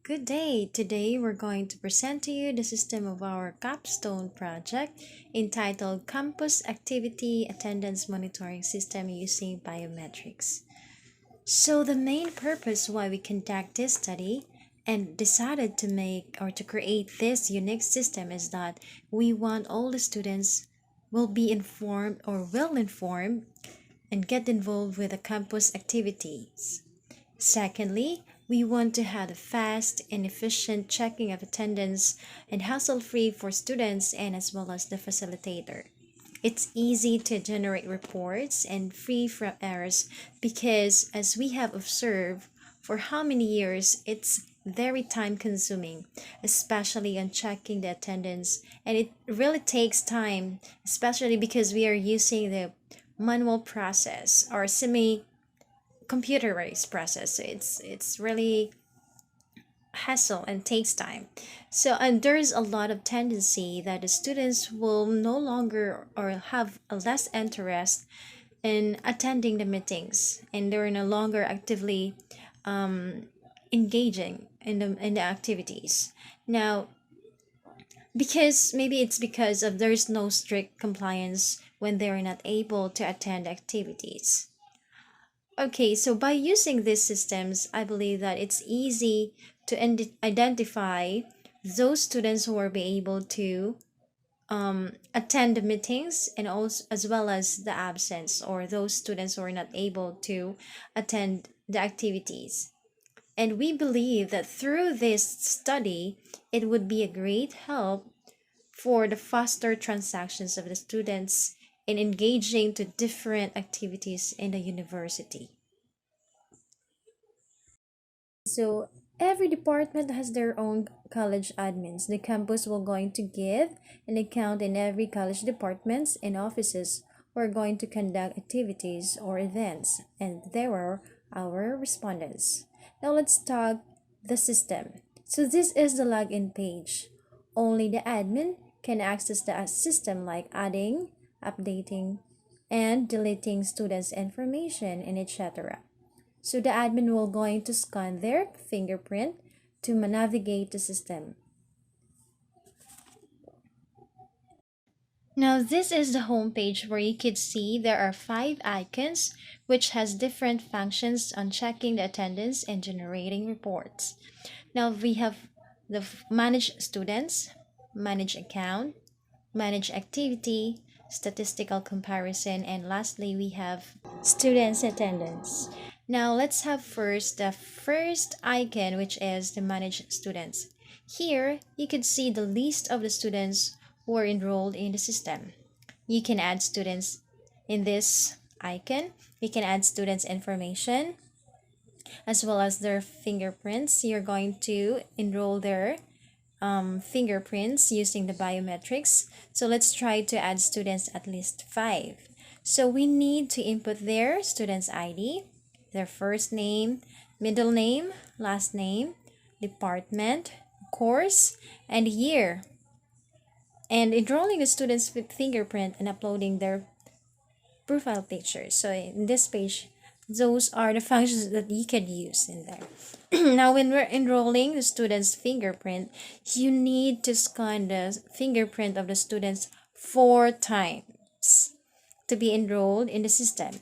Good day. Today we're going to present to you the system of our capstone project entitled Campus Activity Attendance Monitoring System using Biometrics. So the main purpose why we conduct this study and decided to make or to create this unique system is that we want all the students will be informed or well informed and get involved with the campus activities. Secondly, we want to have a fast and efficient checking of attendance and hassle-free for students and as well as the facilitator. It's easy to generate reports and free from errors because as we have observed for how many years it's very time consuming, especially on checking the attendance, and it really takes time, especially because we are using the manual process or semi computerized process. So it's really hassle and takes time. So and there's a lot of tendency that the students will no longer or have a less interest in attending the meetings, and they're no longer actively engaging in the activities. Now, because maybe it's because of there's no strict compliance when they're not able to attend activities. Okay, so by using these systems, I believe that it's easy to identify those students who are be able to attend the meetings and also as well as the absence or those students who are not able to attend the activities. And we believe that through this study, it would be a great help for the faster transactions of the students in engaging to different activities in the university. So every department has their own college admins. The campus will going to give an account in every college departments and offices who are going to conduct activities or events, and there are our respondents. Now let's talk the system. So this is the login page. Only the admin can access the system like adding, updating, and deleting students' information and etc. So the admin will going to scan their fingerprint to navigate the system. Now this is the home page where you could see there are 5 icons which has different functions on checking the attendance and generating reports. Now we have the manage students, manage account, manage activity, statistical comparison, and lastly we have students attendance. Now let's have first the first icon, which is the manage students. Here you can see the list of the students who are enrolled in the system. You can add students in this icon. You can add students information as well as their fingerprints. You're going to enroll their fingerprints using the biometrics. So let's try to add students at least 5. So we need to input their student's ID, their first name, middle name, last name, department, course, and year. And enrolling the student's fingerprint and uploading their profile pictures. So in this page, those are the functions that you can use in there. Now, when we're enrolling the student's fingerprint, you need to scan the fingerprint of the students 4 times to be enrolled in the system.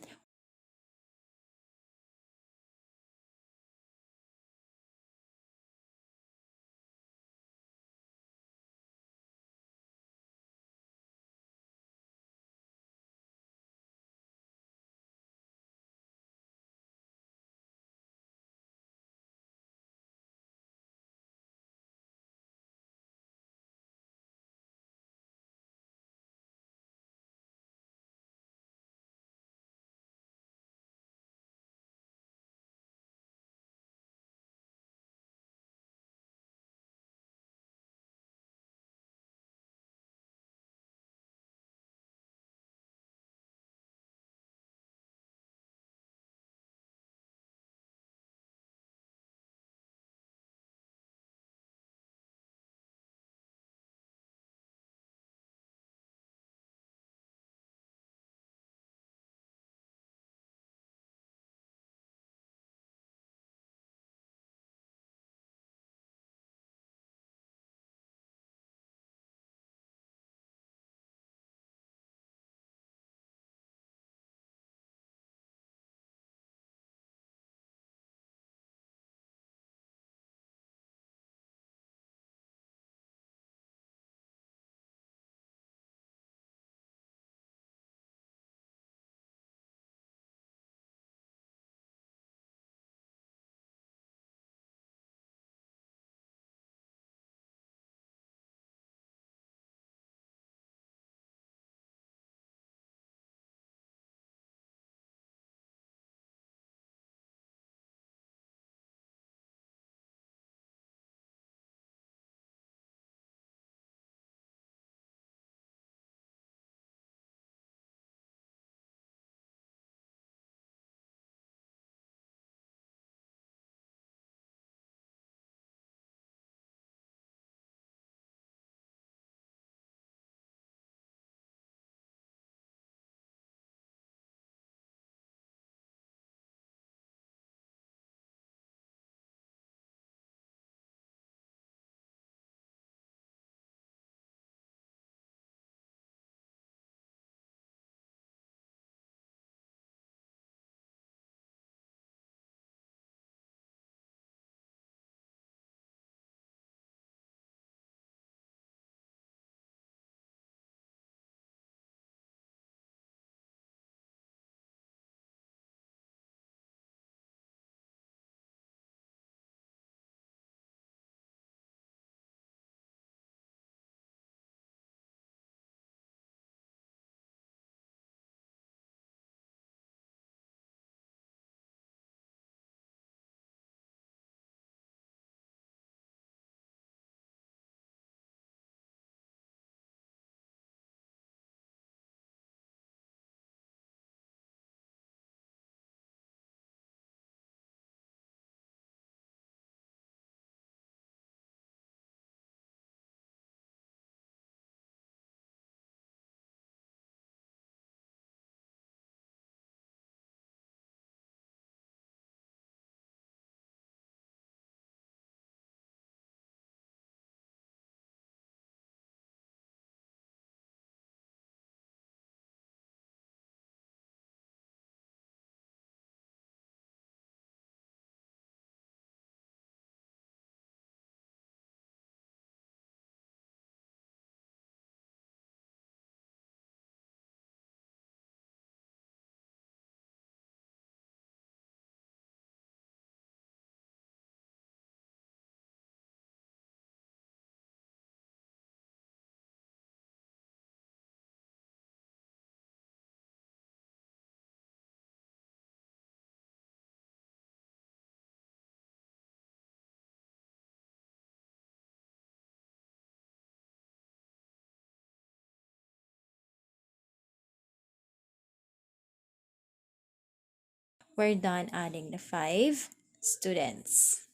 we're done adding the 5 students.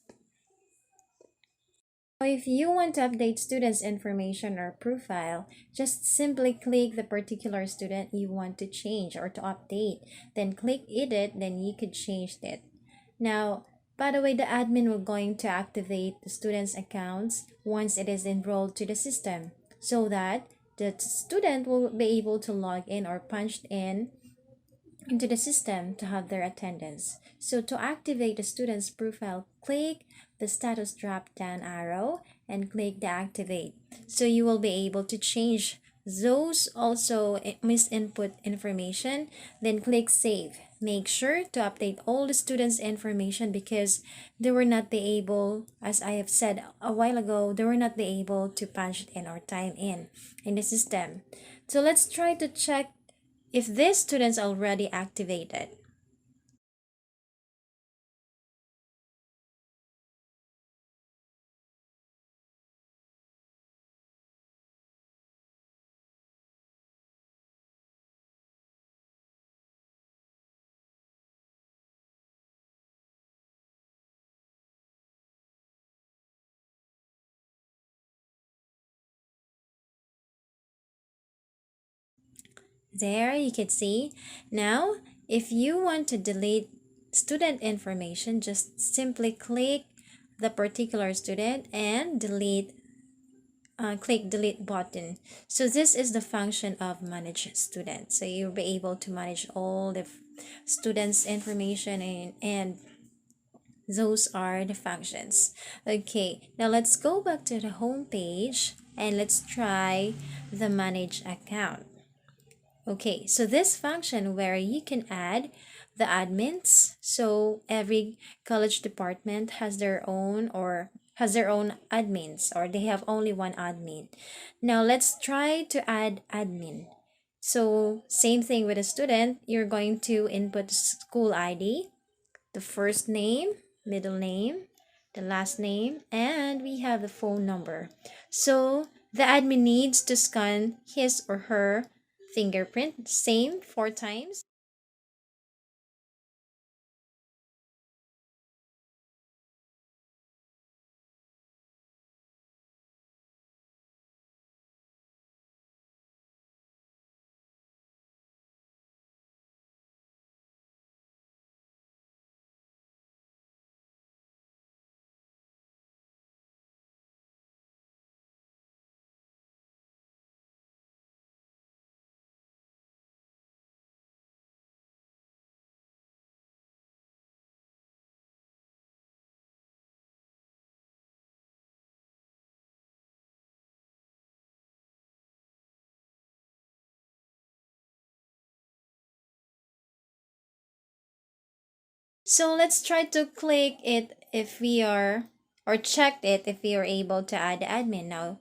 If you want to update students' information or profile, just simply click the particular student you want to change or to update. Then click edit, then you could change it. Now, by the way, the admin will going to activate the student's accounts once it is enrolled to the system so that the student will be able to log in or punch in into the system to have their attendance. So to activate the student's profile, click the status drop down arrow and click the activate. So you will be able to change those also misinput information, then click save. Make sure to update all the students' information because they were not be able, as I have said a while ago, they were not be able to punch it in or time in the system. So let's try to check if these students already activated. There you can see. Now, if you want to delete student information, just simply click the particular student and click delete button. So this is the function of manage student. So you'll be able to manage all the students information and those are the functions. Okay, now let's go back to the home page and let's try the manage account. Okay, so this function where you can add the admins. So every college department has their own or has their own admins or they have only one admin. Now let's try to add admin. So same thing with a student, you're going to input school ID, the first name, middle name, the last name, and we have the phone number. So the admin needs to scan his or her fingerprint, same 4 times. So let's try to click it if we are, or check it if we are able to add the admin. Now,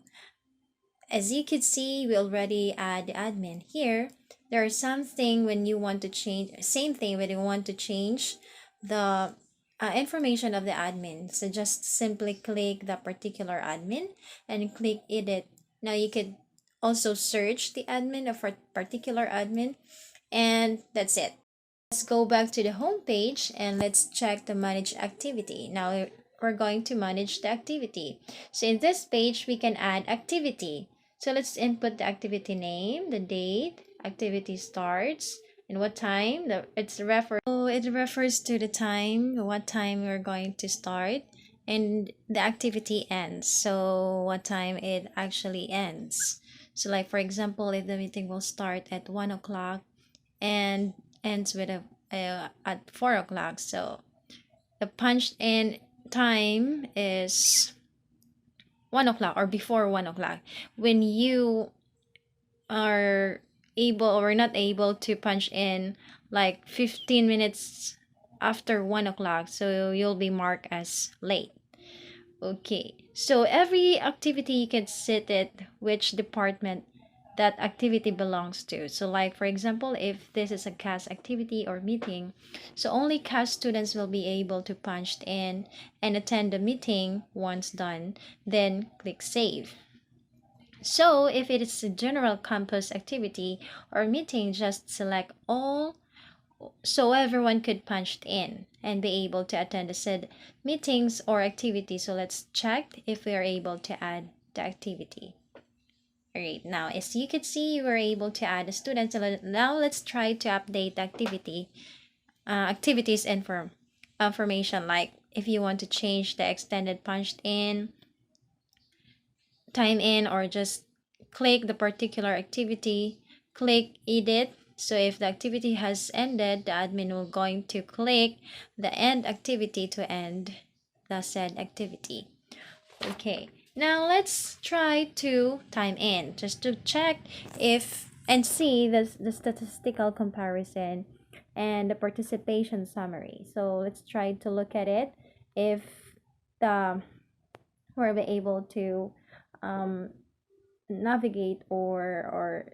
as you can see, we already add the admin here. There is something when you want to change, same thing when you want to change the information of the admin. So just simply click the particular admin and click edit. Now you could also search the admin of a particular admin, and that's it. Let's go back to the home page and let's check the manage activity. Now we're going to manage the activity. So in this page, we can add activity. So let's input the activity name, the date, activity starts, and what time. It refers to the time, what time we're going to start, and the activity ends. So what time it actually ends. So like for example, if the meeting will start at 1 o'clock and ends with at 4 o'clock. So the punched in time is 1 o'clock or before 1 o'clock. When you are able or not able to punch in like 15 minutes after 1 o'clock, so you'll be marked as late. Okay, so every activity you can set it which department that activity belongs to. So like for example, if this is a CAS activity or meeting, so only CAS students will be able to punch in and attend the meeting. Once done, then click save. So if it is a general campus activity or meeting, just select all so everyone could punch in and be able to attend the said meetings or activities. So let's check if we are able to add the activity. All right, now as you can see, you were able to add a student. So now let's try to update the activities information, like if you want to change the extended punched in time in, or just click the particular activity, click edit. So if the activity has ended, the admin will going to click the end activity to end the said activity. Okay, now let's try to time in just to check if and see the statistical comparison and the participation summary. So let's try to look at it if the we're able to um, navigate or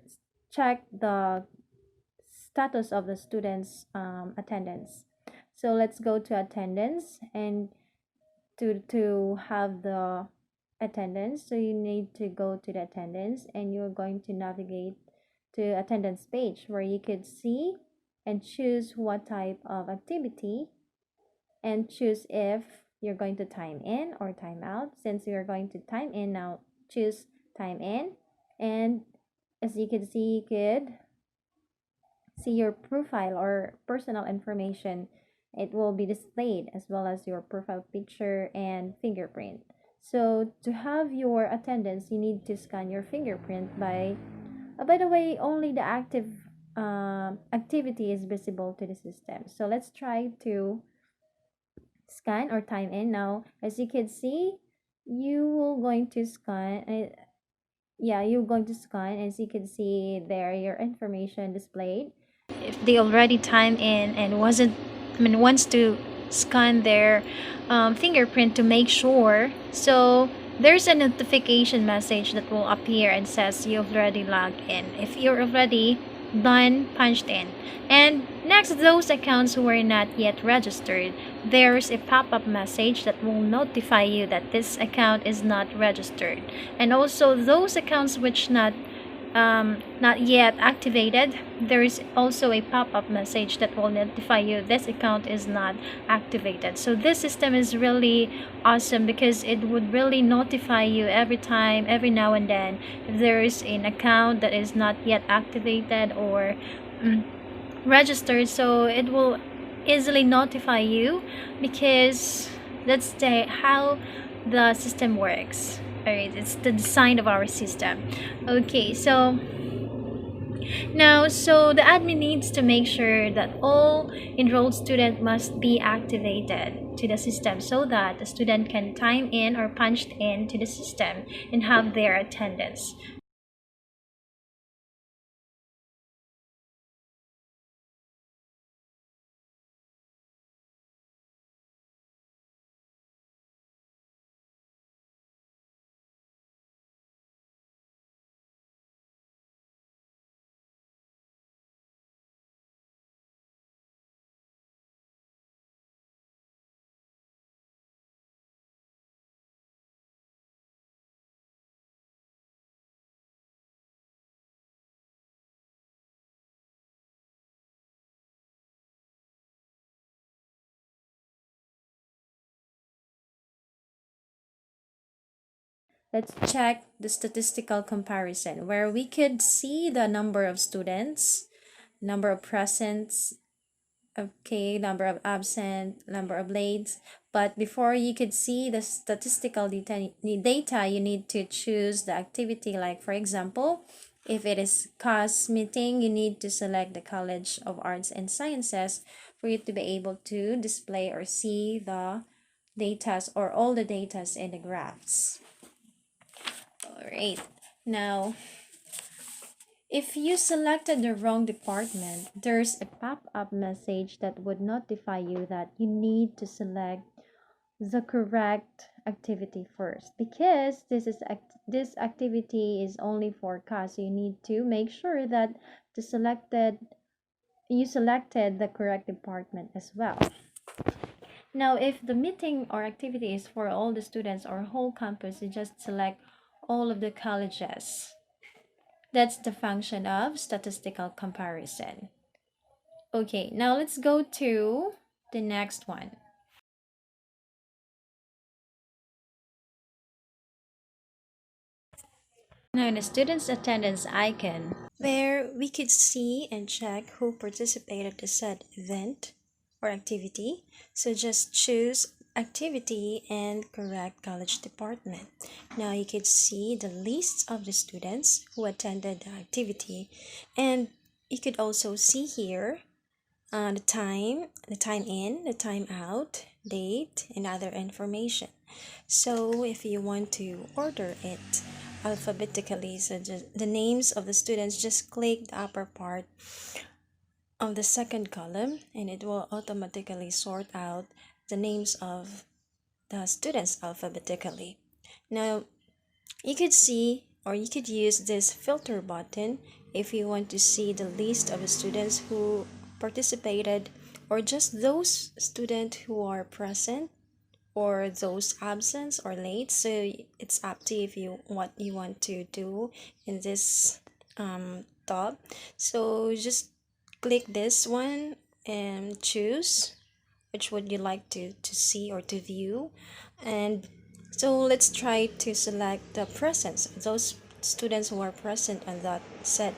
check the status of the students attendance. So let's go to attendance, and to have the attendance, so you need to go to the attendance and you're going to navigate to attendance page where you could see and choose what type of activity, and choose if you're going to time in or time out. Since you're going to time in, now choose time in, and as you can see, you could see your profile or personal information. It will be displayed, as well as your profile picture and fingerprint. So to have your attendance, you need to scan your fingerprint by the way, only the active activity is visible to the system. So let's try to scan or time in. Now as you can see, you will going to scan yeah, you're going to scan. As you can see there, your information displayed. If they already time in and wants to scan their fingerprint to make sure, so there's a notification message that will appear and says you've already logged in if you're already done punched in. And next, those accounts who were not yet registered, there's a pop-up message that will notify you that this account is not registered. And also those accounts which not yet activated, there is also a pop-up message that will notify you this account is not activated. So this system is really awesome because it would really notify you every time, every now and then, if there is an account that is not yet activated or registered. So it will easily notify you, because that's how the system works. All right, it's the design of our system. Okay, so now, so the admin needs to make sure that all enrolled student must be activated to the system so that the student can time in or punched in to the system and have their attendance. Let's check the statistical comparison where we could see the number of students, number of presents, okay, number of absent, number of late. But before you could see the statistical data, you need to choose the activity. Like for example, if it is CAS meeting, you need to select the College of Arts and Sciences for you to be able to display or see the datas or all the datas in the graphs. All right, now if you selected the wrong department, there's a pop-up message that would notify you that you need to select the correct activity first, because this activity is only for CAS. So you need to make sure that you selected the correct department as well. Now, if the meeting or activity is for all the students or whole campus, you just select all of the colleges. That's the function of statistical comparison. Okay, now let's go to the next one. Now, the student's attendance icon, where we could see and check who participated in said event or activity. So just choose activity and correct college department. Now you could see the list of the students who attended the activity, and you could also see here the time in, the time out, date, and other information. So if you want to order it alphabetically, so just the names of the students, just click the upper part of the second column and it will automatically sort out the names of the students alphabetically. Now you could see or you could use this filter button if you want to see the list of the students who participated or just those students who are present or those absent or late. So it's up to you if you what you want to do in this tab. So just click this one and choose which would you like to see or to view. And so let's try to select the presence, those students who are present on that said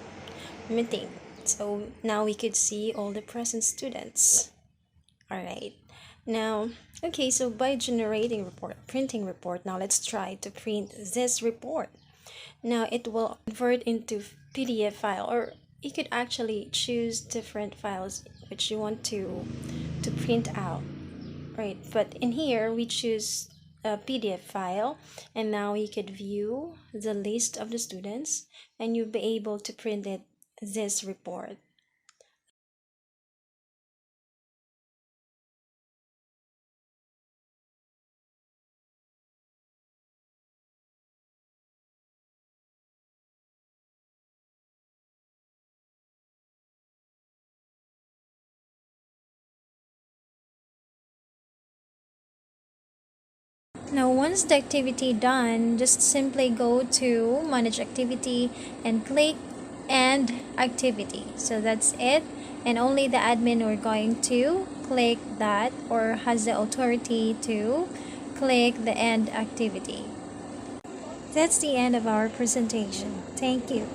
meeting. So now we could see all the present students. All right. Now, okay, so by generating report, printing report, now let's try to print this report. Now it will convert into PDF file, or you could actually choose different files which you want to print out, right? But in here we choose a PDF file, and now you could view the list of the students, and you'll be able to print it this report. Now, once the activity done, just simply go to manage activity and click end activity. So that's it. And only the admin are going to click that or has the authority to click the end activity. That's the end of our presentation. Thank you.